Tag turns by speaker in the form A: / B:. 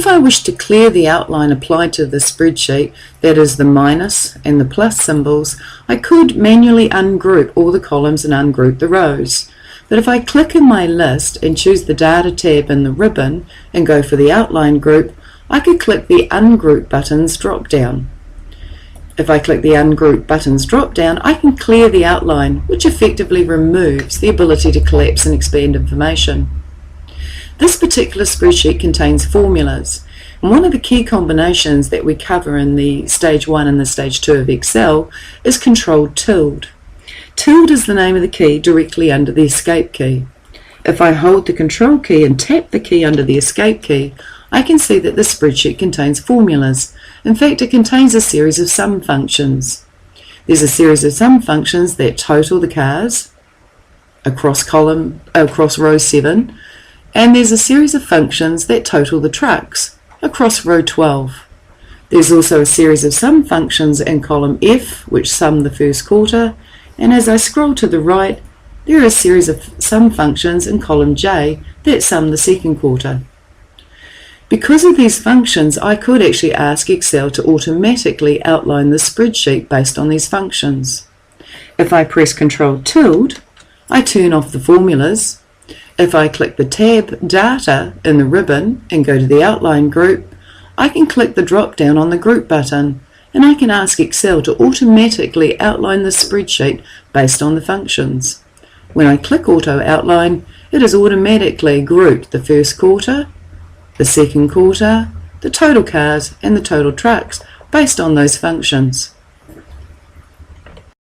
A: If I wish to clear the outline applied to the spreadsheet, that is the minus and the plus symbols, I could manually ungroup all the columns and ungroup the rows. But if I click in my list and choose the Data tab in the ribbon and go for the outline group, I could click the Ungroup buttons drop down. If I click the Ungroup buttons drop down, I can clear the outline, which effectively removes the ability to collapse and expand information. This particular spreadsheet contains formulas, and one of the key combinations that we cover in the Stage 1 and the Stage 2 of Excel is Control-tilde. Tilde is the name of the key directly under the Escape key. If I hold the Control key and tap the key under the Escape key, I can see that the spreadsheet contains formulas. In fact, it contains a series of sum functions. There's a series of sum functions that total the cars across row 7, and there's a series of functions that total the trucks across row 12. There's also a series of sum functions in column F which sum the first quarter, and as I scroll to the right, there are a series of sum functions in column J that sum the second quarter. Because of these functions, I could actually ask Excel to automatically outline the spreadsheet based on these functions. If I press Control-tilde, I turn off the formulas. If I click the tab Data in the ribbon and go to the Outline group, I can click the drop down on the Group button, and I can ask Excel to automatically outline the spreadsheet based on the functions. When I click Auto Outline, it has automatically grouped the first quarter, the second quarter, the total cars and the total trucks based on those functions.